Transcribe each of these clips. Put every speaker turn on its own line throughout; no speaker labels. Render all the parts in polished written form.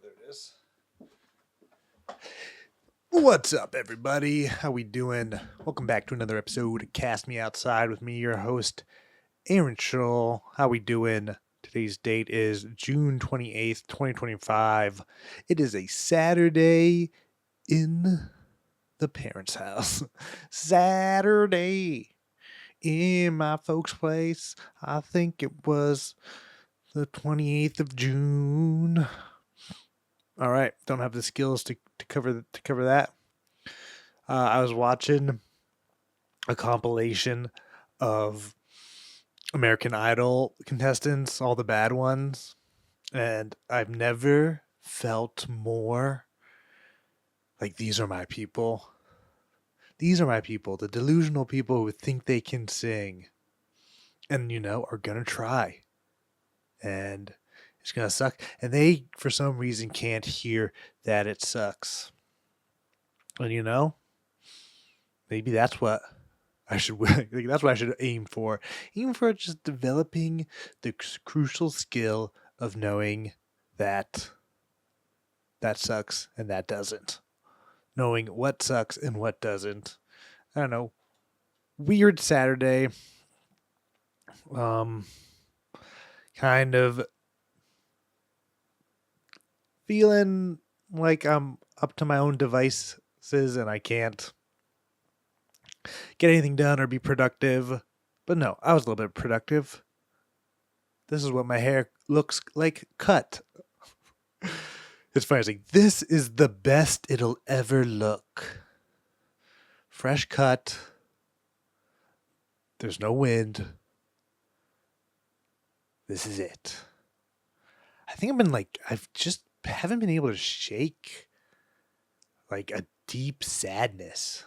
there it is. What's up, everybody? How we doing? Welcome back to another episode of Cast Me Outside with me, your host, Aaron Schull. How we doing? Today's date is June 28th, 2025. It is a Saturday in the parents' house. Saturday in my folks' place. I think it was the 28th of June. All right, don't have the skills to cover that. I was watching a compilation of American Idol contestants, all the bad ones, and I've never felt more like these are my people. These are my people, the delusional people who think they can sing and, are going to try. And it's going to suck. And they, for some reason, can't hear that it sucks. And, maybe that's what I should that's what I should aim for. Aim for just developing the crucial skill of knowing that sucks and that doesn't. Knowing what sucks and what doesn't. I don't know. Weird Saturday. Kind of feeling like I'm up to my own devices and I can't get anything done or be productive. But no, I was a little bit productive. This is what my hair looks like cut. It's funny. It's like, this is the best it'll ever look. Fresh cut. There's no wind. This is it. I think I've just haven't been able to shake like a deep sadness.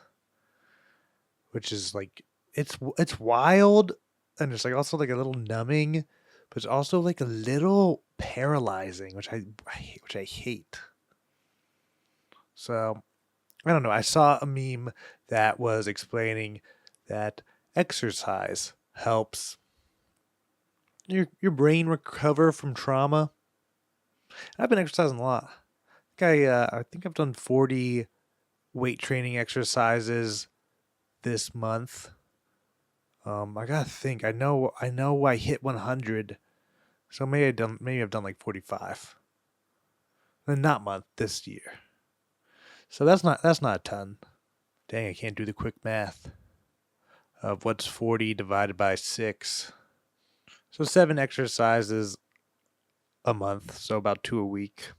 Which is like, it's wild, and it's like also like a little numbing, but it's also like a little paralyzing, which I hate. So I don't know. I saw a meme that was explaining that exercise helps your brain recover from trauma. I've been exercising a lot. I think I've done 40 weight training exercises this month. I gotta think. I know I hit 100, so maybe I've done like 45. Not month, this year. So that's not a ton. Dang, I can't do the quick math of what's 40 divided by 6. So 7 exercises a month, so about 2 a week.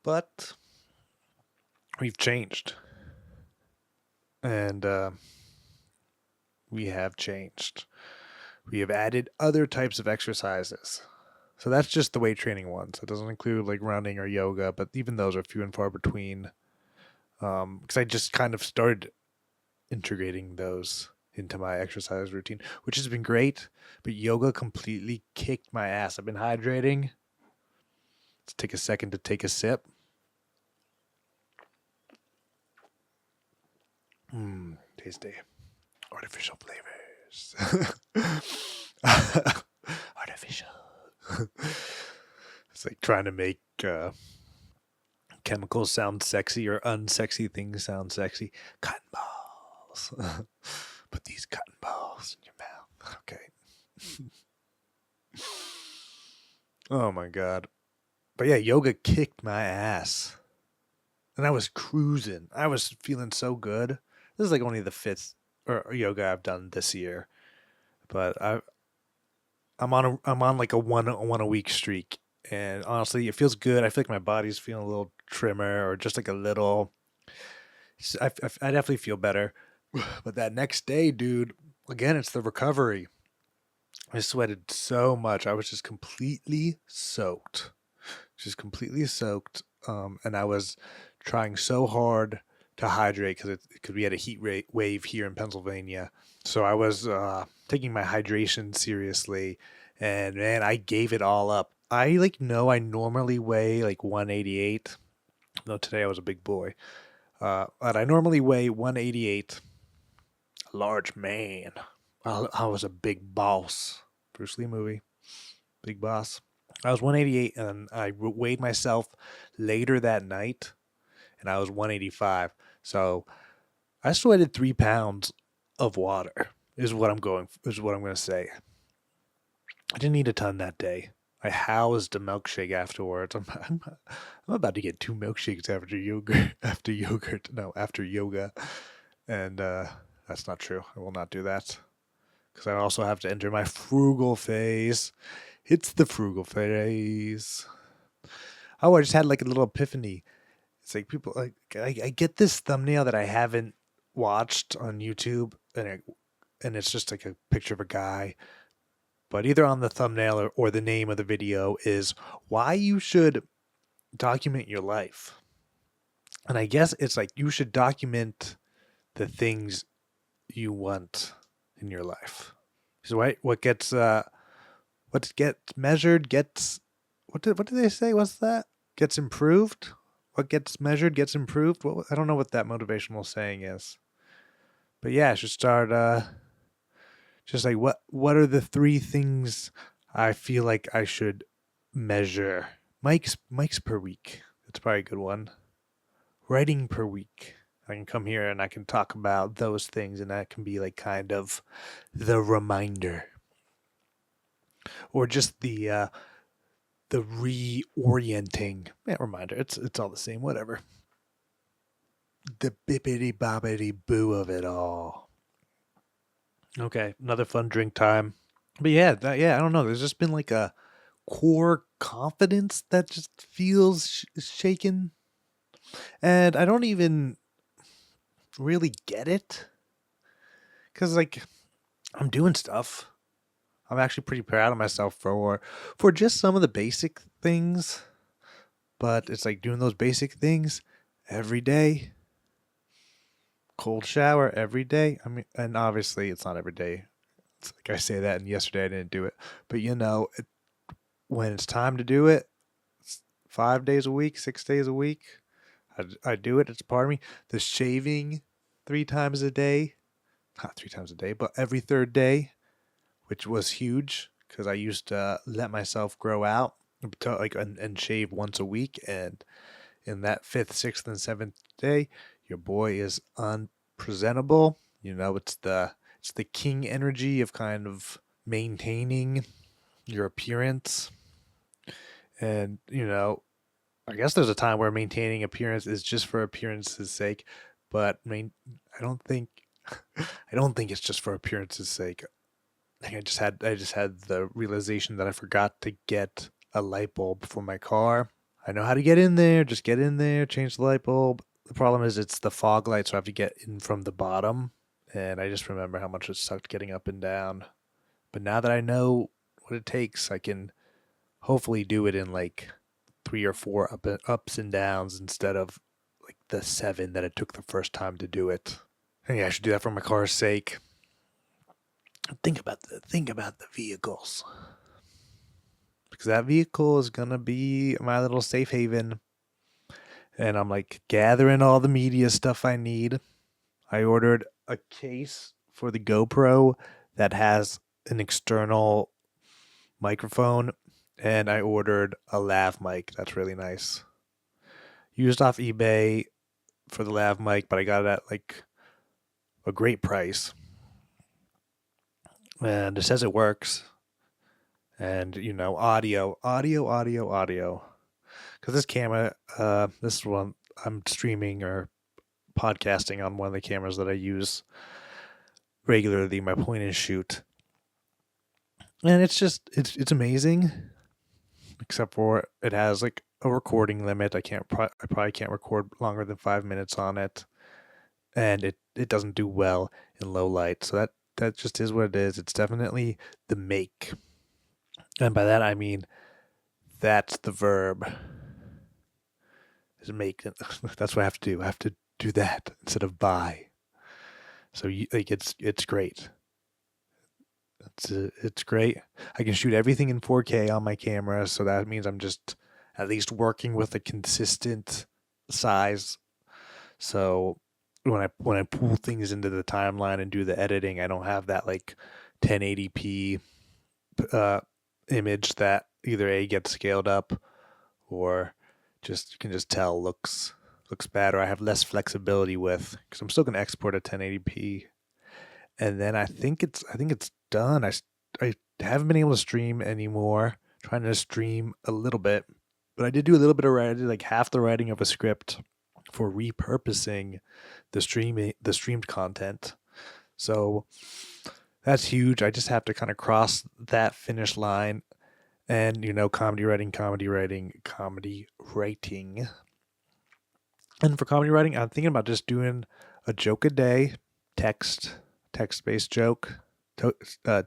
But we've changed, and we have changed. We have added other types of exercises. So that's just the weight training ones. It doesn't include like running or yoga, but even those are few and far between. Because I just kind of started integrating those into my exercise routine, which has been great. But yoga completely kicked my ass. I've been hydrating. Let's take a second to take a sip. Tasty. Artificial flavors. Artificial. It's like trying to make chemicals sound sexy or unsexy things sound sexy. Cotton balls. Put these cotton balls in your mouth. Okay. Oh my God. But yeah, yoga kicked my ass. And I was cruising. I was feeling so good. This is like only the 5th or yoga I've done this year, but I'm on like a one a week streak, and honestly, it feels good. I feel like my body's feeling a little trimmer, or just like a little. I definitely feel better, but that next day, dude, again, it's the recovery. I sweated so much. I was just completely soaked, and I was trying so hard to hydrate because we had a heat wave here in Pennsylvania. So I was taking my hydration seriously, and man, I gave it all up. I I normally weigh like 188. Though today I was a big boy. But I normally weigh 188. A large man. I was a big boss. Bruce Lee movie. Big boss. I was 188, and I weighed myself later that night, and I was 185. So I sweated 3 pounds of water. Is what I'm going to say. I didn't eat a ton that day. I housed a milkshake afterwards. I'm about to get 2 milkshakes after yogurt. After yogurt, no, after yoga, and that's not true. I will not do that because I also have to enter my frugal phase. It's the frugal phase. Oh, I just had like a little epiphany. It's like people like I get this thumbnail that I haven't watched on YouTube, and it's just like a picture of a guy. But either on the thumbnail or the name of the video is why you should document your life. And I guess it's like you should document the things you want in your life. So what gets measured gets what did they say? What's that? Gets improved? What gets measured gets improved? I don't know what that motivational saying is. But yeah, I should start just like what are the 3 things I feel like I should measure? Mics per week. That's probably a good one. Writing per week. I can come here and I can talk about those things, and that can be like kind of the reminder. Or just the reorienting. Yeah, reminder. It's all the same, whatever. The bippity boppity boo of it all. Okay, another fun drink time. But yeah, I don't know. There's just been like a core confidence that just feels shaken. And I don't even really get it. Because, like, I'm doing stuff. I'm actually pretty proud of myself for just some of the basic things. But it's like doing those basic things every day. Cold shower every day. I mean, and obviously it's not every day. It's like I say that, and yesterday I didn't do it. But when it's time to do it, it's 5 days a week, 6 days a week. I do it. It's part of me. The shaving 3 times a day, not 3 times a day, but every third day, which was huge because I used to let myself grow out and shave once a week. And in that 5th, 6th, and 7th day, your boy is unpresentable. It's the king energy of kind of maintaining your appearance. And, I guess there's a time where maintaining appearance is just for appearance's sake, but I don't think it's just for appearance's sake. I just had the realization that I forgot to get a light bulb for my car. I know how to get in there, just get in there, change the light bulb. The problem is it's the fog light, so I have to get in from the bottom, and I just remember how much it sucked getting up and down. But now that I know what it takes, I can hopefully do it in like 3 or 4 ups and downs instead of like the 7 that it took the first time to do it. And yeah, I should do that for my car's sake. Think about the vehicles, because that vehicle is gonna be my little safe haven. And I'm like gathering all the media stuff I need. I ordered a case for the GoPro that has an external microphone, and I ordered a lav mic. That's really nice. Used off eBay for the lav mic, but I got it at like a great price. And it says it works. And, audio. Because this camera, this one, I'm streaming or podcasting on one of the cameras that I use regularly, my point and shoot. And it's amazing, except for it has like a recording limit. I probably can't record longer than 5 minutes on it. And it doesn't do well in low light. So that just is what it is. It's definitely the make. And by that I mean that's the verb. Is make. That's what I have to do. I have to do that instead of buy. So it's great. It's great. I can shoot everything in 4K on my camera, so that means I'm just at least working with a consistent size. So when I pull things into the timeline and do the editing, I don't have that like 1080p image that either A gets scaled up or just you can just tell looks bad, or I have less flexibility with, because I'm still going to export at 1080p. And then I think it's done. I haven't been able to stream anymore. Trying to stream a little bit, but I did do a little bit of writing, like half the writing of a script for repurposing the streamed content. So that's huge. I just have to kind of cross that finish line, and comedy writing, comedy writing, comedy writing. And for comedy writing, I'm thinking about just doing a joke a day, text based joke,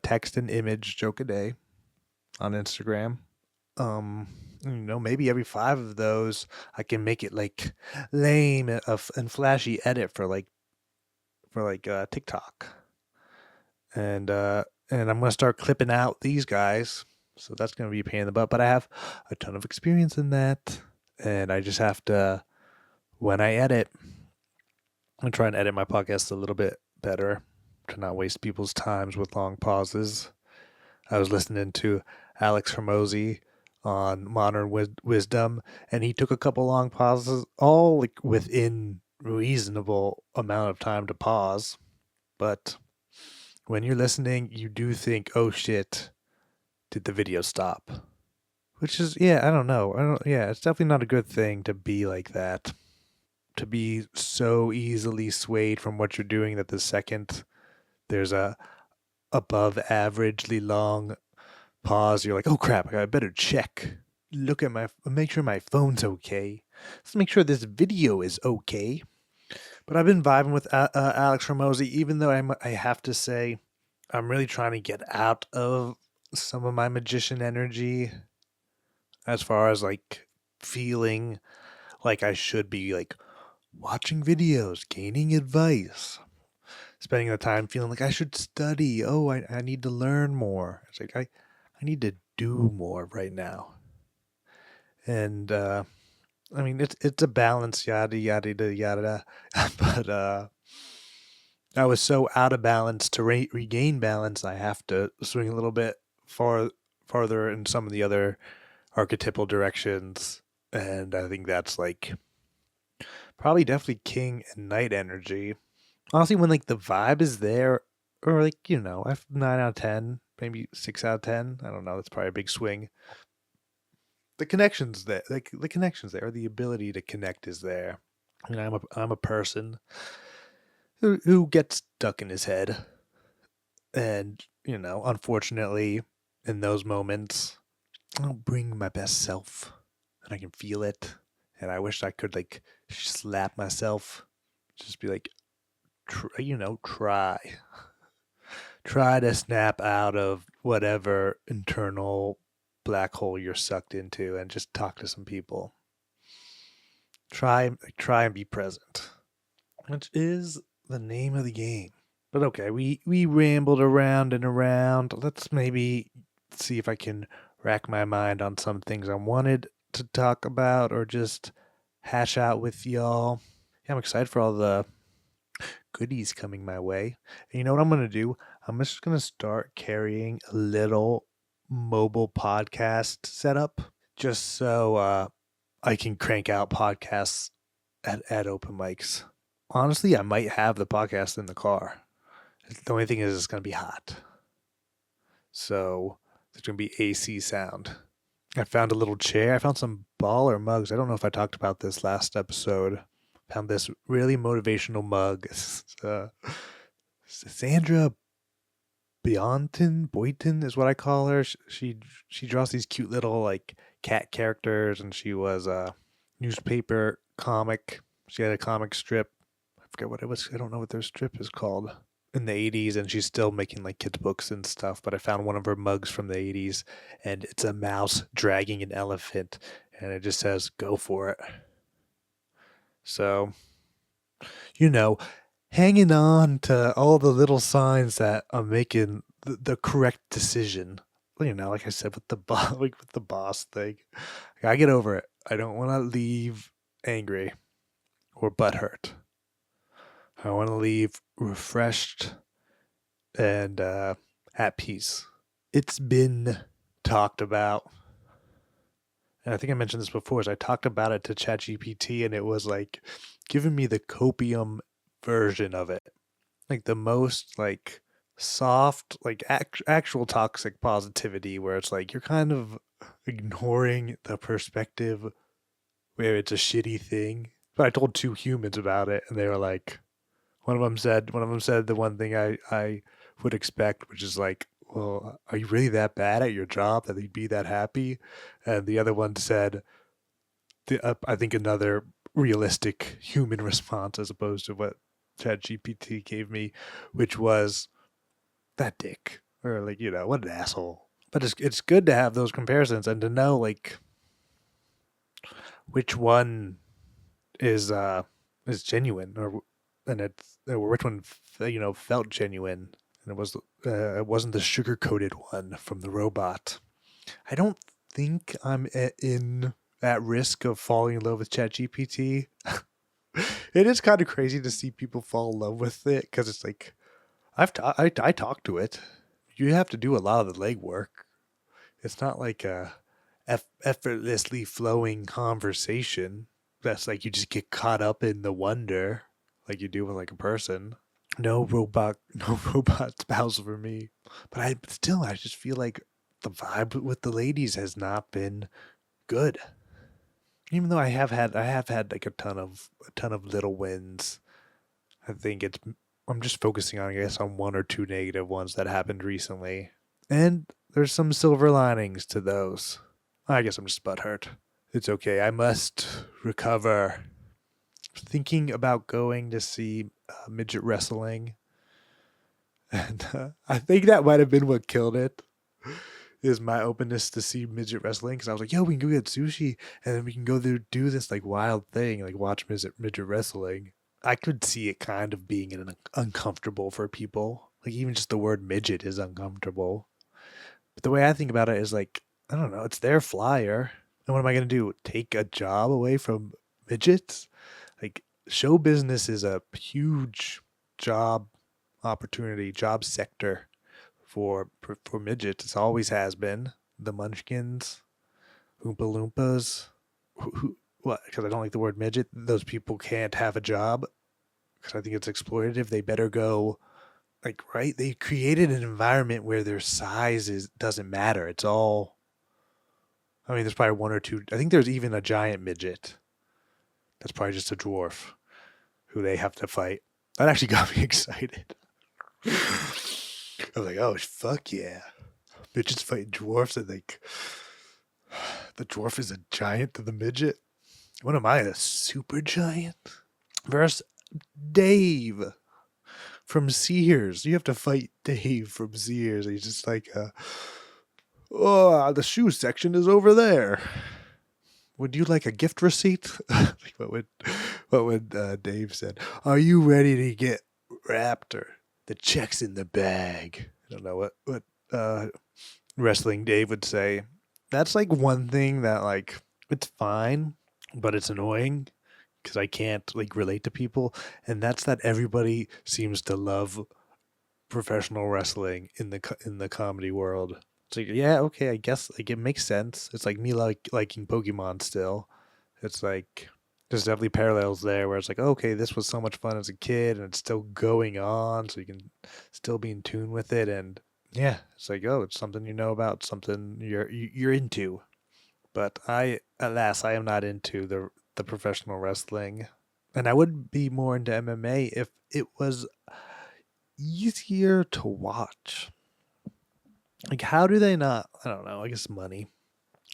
text and image joke a day on Instagram. Maybe every 5 of those I can make it like lame and flashy edit for TikTok. And I'm gonna start clipping out these guys. So that's gonna be a pain in the butt. But I have a ton of experience in that. And I just have to, when I edit, I'm trying to edit my podcast a little bit better to not waste people's times with long pauses. I was listening to Alex Hormozy on Modern Wisdom, and he took a couple long pauses, all like within reasonable amount of time to pause. But when you're listening, you do think, "Oh shit, did the video stop?" Which is, yeah, I don't know. Yeah, it's definitely not a good thing to be like that. To be so easily swayed from what you're doing that the second there's a above averagely long pause, you're like, oh crap, I better check. Make sure my phone's okay. Let's make sure this video is okay. But I've been vibing with Alex Hormozy, even though I have to say, I'm really trying to get out of some of my magician energy as far as like feeling like I should be like watching videos, gaining advice, spending the time feeling like I should study. Oh, I need to learn more. It's like I need to do more right now. And I mean it's a balance, yada yada yada yada. But I was so out of balance to regain balance. I have to swing a little bit farther in some of the other archetypal directions, and I think that's like probably definitely king and knight energy. Honestly, when like the vibe is there, or like I have 9 out of 10, maybe 6 out of 10. I don't know. That's probably a big swing. The connections there, like the connections there, the ability to connect is there. I mean, I'm a person who gets stuck in his head, and unfortunately, in those moments, I don't bring my best self, and I can feel it, and I wish I could like slap myself, just be like, try to snap out of whatever internal black hole you're sucked into, and just talk to some people. Try and be present, which is the name of the game. But okay, we rambled around and around. Let's maybe see if I can rack my mind on some things I wanted to talk about or just hash out with y'all. Yeah, I'm excited for all the goodies coming my way. And you know what I'm going to do? I'm just going to start carrying a little mobile podcast setup just so I can crank out podcasts at open mics. Honestly, I might have the podcast in the car. The only thing is it's going to be hot. So there's going to be AC sound. I found a little chair. I found some baller mugs. I don't know if I talked about this last episode. Found this really motivational mug. Sandra Boynton is what I call her. She draws these cute little like cat characters, and she was a newspaper comic. She had a comic strip. I forget what it was. I don't know what their strip is called. In the 80s, and she's still making like kids books and stuff, but I found one of her mugs from the 80s, and it's a mouse dragging an elephant, and it just says go for it. So hanging on to all the little signs that I'm making the correct decision. Like I said with the boss thing, I get over it. I don't want to leave angry or butthurt. I want to leave refreshed and at peace. It's been talked about, and I think I mentioned this before, is I talked about it to ChatGPT and it was like giving me the copium version of it. Like the most like soft, like actual toxic positivity where it's like you're kind of ignoring the perspective where it's a shitty thing. But I told two humans about it and they were like, one of them said the one thing I would expect, which is like, well, are you really that bad at your job that you'd be that happy? And the other one said, I think another realistic human response as opposed to what ChatGPT gave me, which was that dick, or like, what an asshole. But it's good to have those comparisons and to know like which one is genuine, or which one felt genuine, and it wasn't the sugar coated one from the robot. I don't think I'm at risk of falling in love with ChatGPT. It is kind of crazy to see people fall in love with it because it's like I talk to it. You have to do a lot of the legwork. It's not like a effortlessly flowing conversation. That's like you just get caught up in the wonder like you do with like a person. No robot spouse for me. But I just feel like the vibe with the ladies has not been good. Even though I have had like a ton of little wins. I think I'm just focusing on, I guess, on one or two negative ones that happened recently. And there's some silver linings to those. I guess I'm just butthurt. It's okay. I must recover. Thinking about going to see midget wrestling. And I think that might have been what killed it. Is my openness to see midget wrestling, because I was like, yo, we can go get sushi and then we can go there do this like wild thing, like watch midget wrestling. I could see it kind of being uncomfortable for people. Like even just the word midget is uncomfortable. But the way I think about it is like, I don't know, it's their flyer. And what am I going to do? Take a job away from midgets? Like show business is a huge job opportunity, job sector for midgets. It always has been. The Munchkins, Oompa Loompas. What? Because I don't like the word midget. Those people can't have a job because I think it's exploitative. They better go like right. They created an environment where their size doesn't matter. It's all. I mean, there's probably one or two. I think there's even a giant midget. That's probably just a dwarf who they have to fight. That actually got me excited. I was like, oh, fuck yeah. Midgets fighting dwarfs, and like, the dwarf is a giant to the midget. What am I, a super giant? Versus Dave from Sears. You have to fight Dave from Sears. He's just like, oh, the shoe section is over there. Would you like a gift receipt? Like what would Dave said? Are you ready to get wrapped, or the check's in the bag? I don't know what wrestling Dave would say. That's like one thing that like it's fine, but it's annoying because I can't like relate to people, and that's that everybody seems to love professional wrestling in the comedy world. It's like, yeah, okay, I guess like it makes sense. It's like me liking Pokemon still. It's like there's definitely parallels there where it's like, okay, this was so much fun as a kid and it's still going on, so you can still be in tune with it. And yeah, it's like, oh, it's something you know about, something you're into. But alas, I am not into the professional wrestling. And I would be more into MMA if it was easier to watch. Like, how do they not? I don't know. I guess money.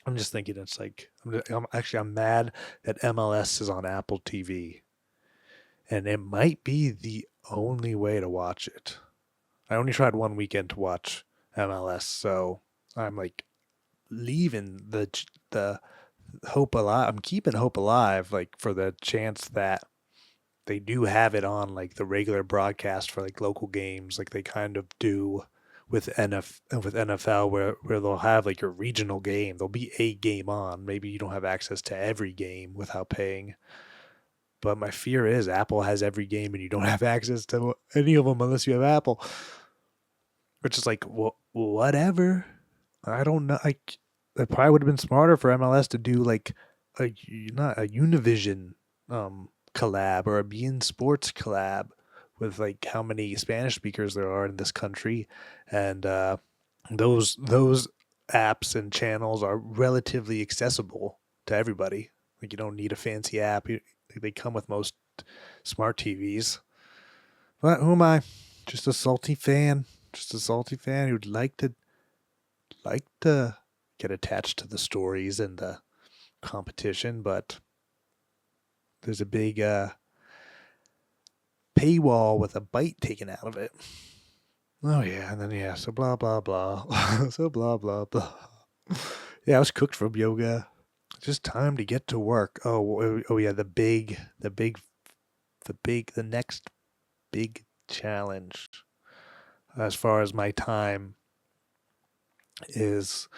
I'm just thinking it's like I'm mad that MLS is on Apple TV, and it might be the only way to watch it. I only tried one weekend to watch MLS, so I'm like leaving the hope alive. I'm keeping hope alive, like for the chance that they do have it on like the regular broadcast for like local games, like they kind of do with NFL, where they'll have like your regional game. There'll be a game on. Maybe you don't have access to every game without paying. But my fear is Apple has every game and you don't have access to any of them unless you have Apple. Which is like, well, whatever. I don't know. It probably would have been smarter for MLS to do like not a Univision collab or a beIN Sports collab with like how many Spanish speakers there are in this country, and those apps and channels are relatively accessible to everybody. Like you don't need a fancy app. They come with most smart TVs. But who am I? Just a salty fan. Just a salty fan who'd like to get attached to the stories and the competition, but there's a big paywall with a bite taken out of it. Oh yeah, and then yeah, so blah blah blah, so blah blah blah. Yeah, I was cooked from yoga. Just time to get to work. Oh yeah, the next big challenge as far as my time is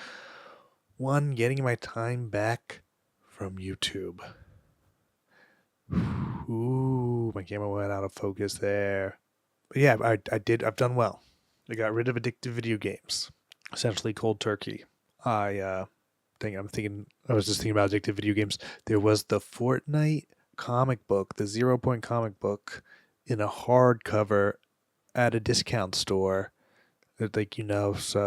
one, getting my time back from YouTube. Ooh, my camera went out of focus there. But yeah, I've done well. I got rid of addictive video games. Essentially cold turkey. I was just thinking about addictive video games. There was the Fortnite comic book, the 0 Point comic book in a hardcover at a discount store. So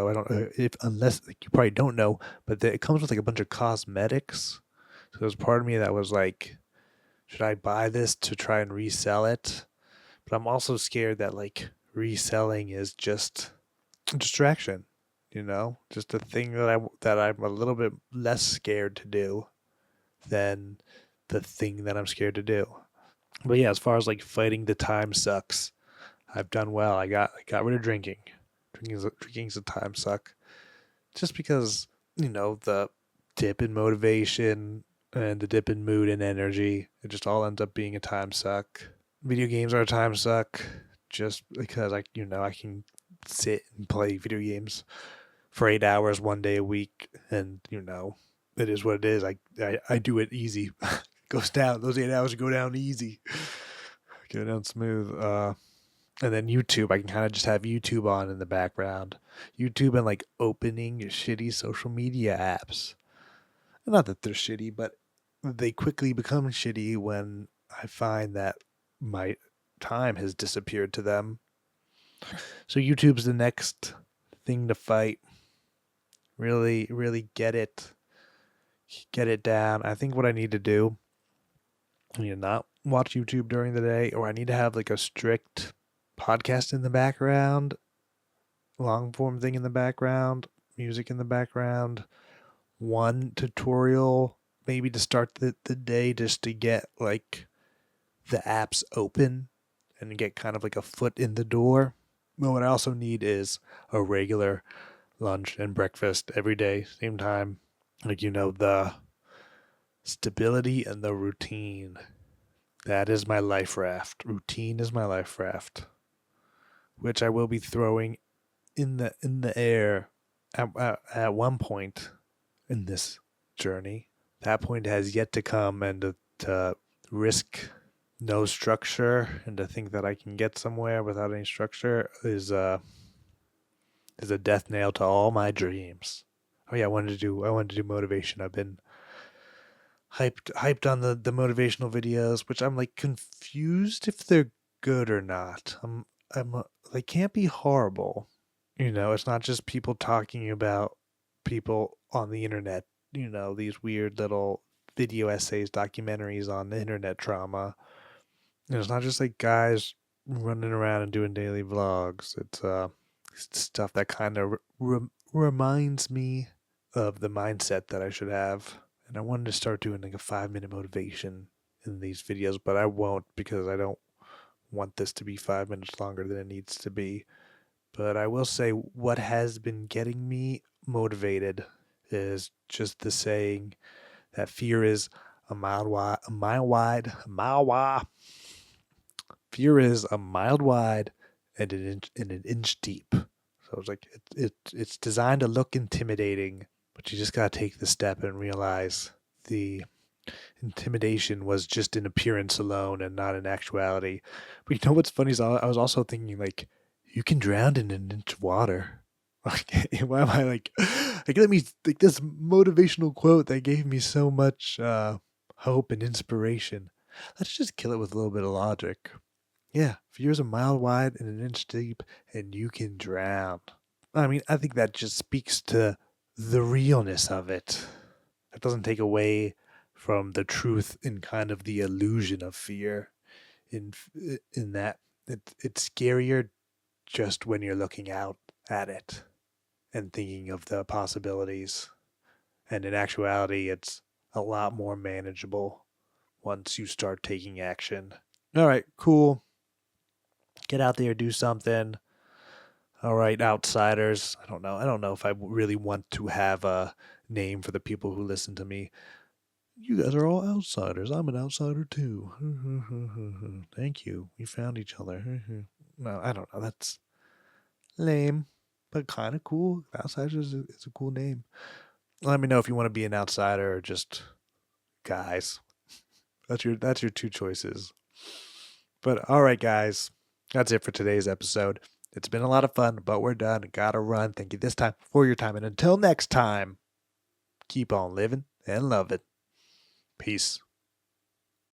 I don't if unless like, you probably don't know, but it comes with like a bunch of cosmetics. So there's part of me that was like, should I buy this to try and resell it? But I'm also scared that like reselling is just a distraction, just a thing that I'm a little bit less scared to do than the thing that I'm scared to do. But yeah, as far as like fighting the time sucks, I've done well. I got rid of drinking. Drinking's a time suck. Just because, the dip in motivation and the dip in mood and energy, it just all ends up being a time suck. Video games are a time suck just because I can sit and play video games for 8 hours one day a week, and it is what it is. I do it easy. It goes down. Those 8 hours go down easy. Go down smooth. And then YouTube, I can kind of just have YouTube on in the background. YouTube and like opening shitty social media apps. Not that they're shitty, but they quickly become shitty when I find that my time has disappeared to them. So YouTube's the next thing to fight. Really, really get it down. I think what I need to do, I need to not watch YouTube during the day, or I need to have like a strict podcast in the background, long form thing in the background, music in the background, one tutorial maybe to start the day just to get like the apps open and get kind of like a foot in the door. But what I also need is a regular lunch and breakfast every day, same time. Like, the stability and the routine. That is my life raft. Routine is my life raft, which I will be throwing in the air at one point in this journey. That point has yet to come, and to risk no structure and to think that I can get somewhere without any structure is a death nail to all my dreams. Oh yeah, I wanted to do motivation. I've been hyped on the motivational videos, which I'm like confused if they're good or not. They can't be horrible. It's not just people talking about people on the internet, these weird little video essays, documentaries on internet trauma. It's not just like guys running around and doing daily vlogs. It's stuff that kind of reminds me of the mindset that I should have. And I wanted to start doing like a 5-minute motivation in these videos, but I won't because I don't want this to be 5 minutes longer than it needs to be. But I will say what has been getting me motivated is just the saying that fear is a mile wide. Fear is a mile wide and an inch deep. So it's like it's designed to look intimidating, but you just gotta take the step and realize the intimidation was just in appearance alone and not in actuality. But you know what's funny is I was also thinking like, you can drown in an inch of water. Like, why am I like, like this motivational quote that gave me so much hope and inspiration. Let's just kill it with a little bit of logic. Yeah, fear is a mile wide and an inch deep, and you can drown. I mean, I think that just speaks to the realness of it. It doesn't take away from the truth and kind of the illusion of fear. In in that it's scarier just when you're looking out at it and thinking of the possibilities. And in actuality, it's a lot more manageable once you start taking action. All right, cool. Get out there, do something. All right, outsiders. I don't know. I don't know if I really want to have a name for the people who listen to me. You guys are all outsiders. I'm an outsider too. Thank you. We found each other. No, I don't know. That's lame, but kind of cool. Outsiders is a cool name. Let me know if you want to be an outsider or just guys. That's your two choices. But all right, guys, that's it for today's episode. It's been a lot of fun, but we're done. Gotta run. Thank you this time for your time, and until next time, keep on living and loving. Peace.